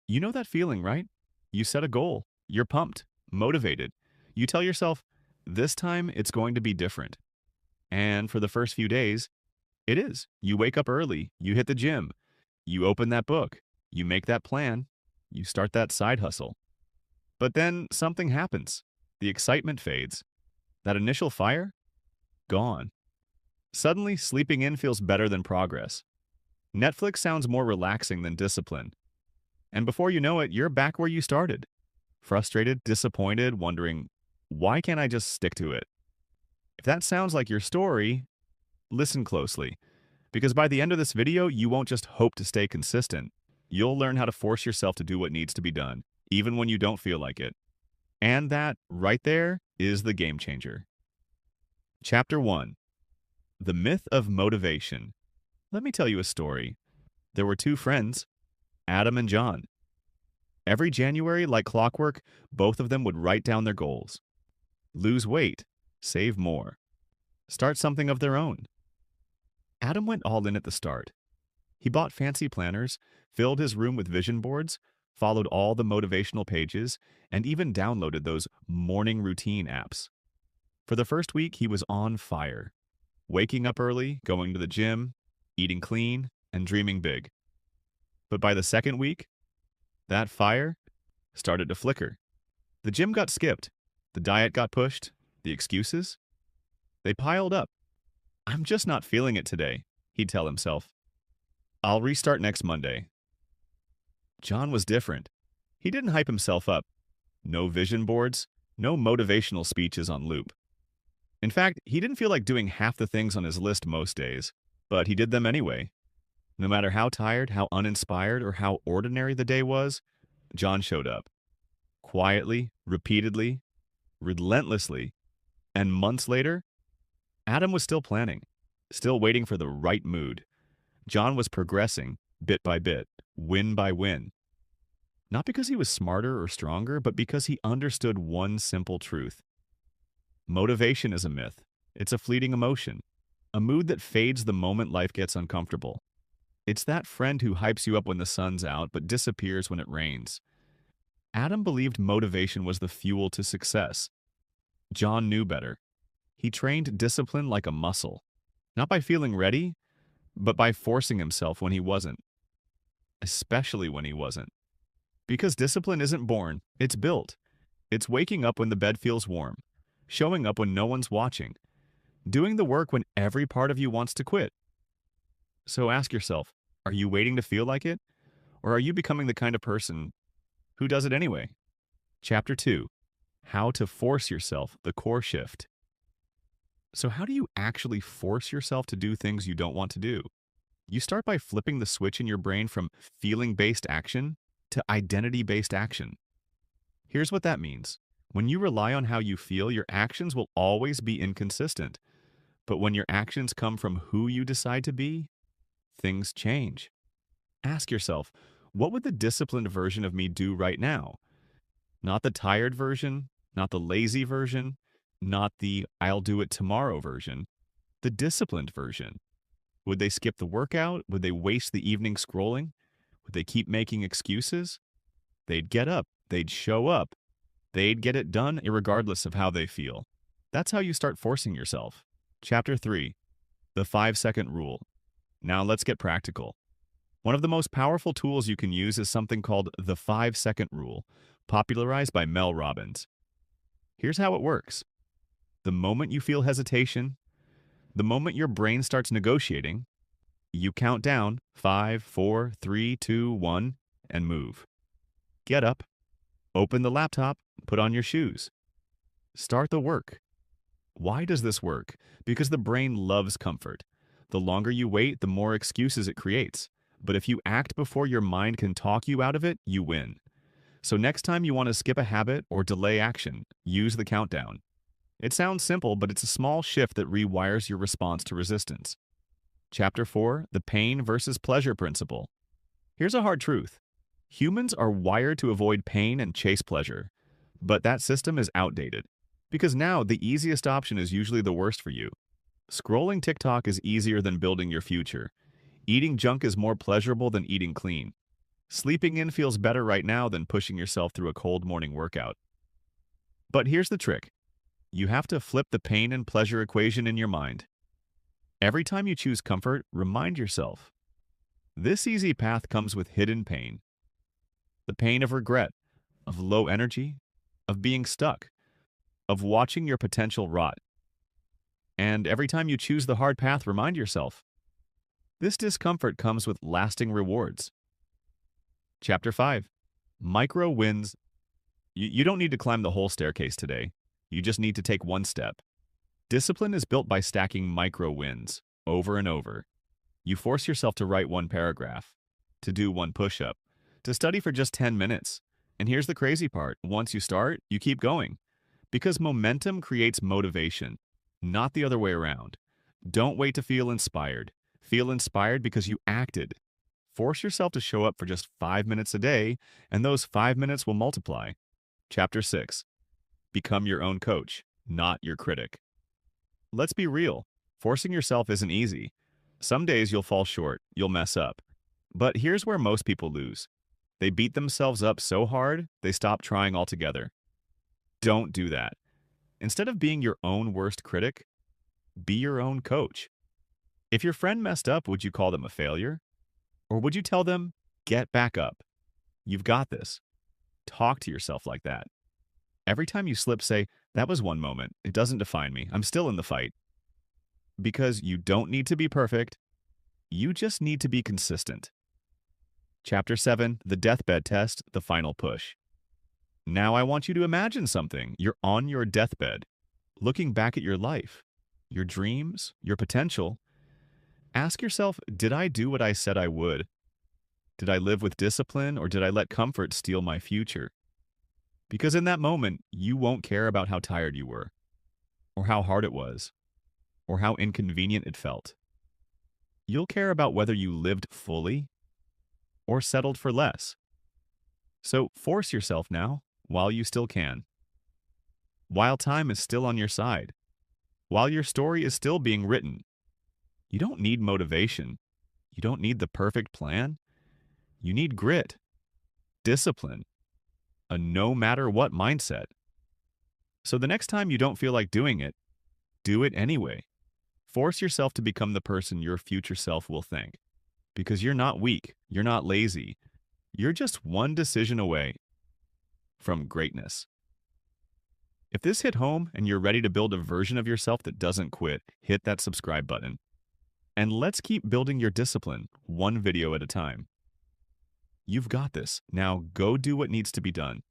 You know that feeling, right? You set a goal. You're pumped, motivated. You tell yourself, this time it's going to be different. And for the first few days, it is. You wake up early, you hit the gym, you open that book, you make that plan, you start that side hustle. But then something happens. The excitement fades. That initial fire? Gone. Suddenly, sleeping in feels better than progress. Netflix sounds more relaxing than discipline. And before you know it, you're back where you started. Frustrated, disappointed, wondering, why can't I just stick to it? If that sounds like your story, listen closely. Because by the end of this video, you won't just hope to stay consistent. You'll learn how to force yourself to do what needs to be done, even when you don't feel like it. And that, right there, is the game changer. Chapter 1. The Myth of Motivation. Let me tell you a story. There were two friends, Adam and John. Every January, like clockwork, both of them would write down their goals. Lose weight, save more, start something of their own. Adam went all in at the start. He bought fancy planners, filled his room with vision boards, followed all the motivational pages, and even downloaded those morning routine apps. For the first week, he was on fire, waking up early, going to the gym, eating clean, and dreaming big. But by the second week, that fire started to flicker. The gym got skipped, the diet got pushed, the excuses, they piled up. I'm just not feeling it today, he'd tell himself. I'll restart next Monday. John was different. He didn't hype himself up. No vision boards, no motivational speeches on loop. In fact, he didn't feel like doing half the things on his list most days, but he did them anyway. No matter how tired, how uninspired, or how ordinary the day was, John showed up. Quietly, repeatedly, relentlessly. And months later, Adam was still planning, still waiting for the right mood. John was progressing, bit by bit, win by win. Not because he was smarter or stronger, but because he understood one simple truth. Motivation is a myth. It's a fleeting emotion, a mood that fades the moment life gets uncomfortable. It's that friend who hypes you up when the sun's out but disappears when it rains. Adam believed motivation was the fuel to success. John knew better. He trained discipline like a muscle, not by feeling ready, but by forcing himself when he wasn't, especially when he wasn't. Because discipline isn't born, it's built. It's waking up when the bed feels warm, showing up when no one's watching, doing the work when every part of you wants to quit. So ask yourself, are you waiting to feel like it? Or are you becoming the kind of person who does it anyway? Chapter 2. How to force yourself, the core shift. So how do you actually force yourself to do things you don't want to do? You start by flipping the switch in your brain from feeling-based action to identity-based action. Here's what that means. When you rely on how you feel, your actions will always be inconsistent. But when your actions come from who you decide to be, things change. Ask yourself, what would the disciplined version of me do right now? Not the tired version, not the lazy version, not the I'll do it tomorrow version, the disciplined version. Would they skip the workout? Would they waste the evening scrolling? Would they keep making excuses? They'd get up, they'd show up, they'd get it done irregardless of how they feel. That's how you start forcing yourself. Chapter 3. The 5-second rule. Now let's get practical. One of the most powerful tools you can use is something called the 5-second rule, popularized by Mel Robbins. Here's how it works. The moment you feel hesitation, the moment your brain starts negotiating, you count down 5, 4, 3, 2, 1, and move. Get up, open the laptop, put on your shoes. Start the work. Why does this work? Because the brain loves comfort. The longer you wait, the more excuses it creates. But if you act before your mind can talk you out of it, you win. So next time you want to skip a habit or delay action, use the countdown. It sounds simple, but it's a small shift that rewires your response to resistance. Chapter 4. The Pain versus Pleasure Principle. Here's a hard truth. Humans are wired to avoid pain and chase pleasure. But that system is outdated. Because now, the easiest option is usually the worst for you. Scrolling TikTok is easier than building your future. Eating junk is more pleasurable than eating clean. Sleeping in feels better right now than pushing yourself through a cold morning workout. But here's the trick. You have to flip the pain and pleasure equation in your mind. Every time you choose comfort, remind yourself, this easy path comes with hidden pain. The pain of regret, of low energy, of being stuck, of watching your potential rot. And every time you choose the hard path, remind yourself, this discomfort comes with lasting rewards. Chapter 5. Micro wins. You don't need to climb the whole staircase today. You just need to take one step. Discipline is built by stacking micro wins over and over. You force yourself to write one paragraph, to do one push-up, to study for just 10 minutes. And here's the crazy part. Once you start, you keep going. Because momentum creates motivation, not the other way around. Don't wait to feel inspired. Feel inspired because you acted. Force yourself to show up for just 5 minutes a day, and those 5 minutes will multiply. Chapter 6. Become your own coach, not your critic. Let's be real. Forcing yourself isn't easy. Some days you'll fall short, you'll mess up. But here's where most people lose. They beat themselves up so hard, they stop trying altogether. Don't do that. Instead of being your own worst critic, be your own coach. If your friend messed up, would you call them a failure? Or would you tell them, get back up? You've got this. Talk to yourself like that. Every time you slip, say, that was one moment. It doesn't define me. I'm still in the fight. Because you don't need to be perfect. You just need to be consistent. Chapter 7, the deathbed test, the final push. Now I want you to imagine something. You're on your deathbed, looking back at your life, your dreams, your potential. Ask yourself, did I do what I said I would? Did I live with discipline, or did I let comfort steal my future? Because in that moment, you won't care about how tired you were, or how hard it was, or how inconvenient it felt. You'll care about whether you lived fully or settled for less. So force yourself now while you still can. While time is still on your side. While your story is still being written. You don't need motivation. You don't need the perfect plan. You need grit, discipline, a no-matter-what mindset. So the next time you don't feel like doing it, do it anyway. Force yourself to become the person your future self will thank. Because you're not weak, you're not lazy. You're just one decision away from greatness. If this hit home and you're ready to build a version of yourself that doesn't quit, hit that subscribe button. And let's keep building your discipline, one video at a time. You've got this. Now go do what needs to be done.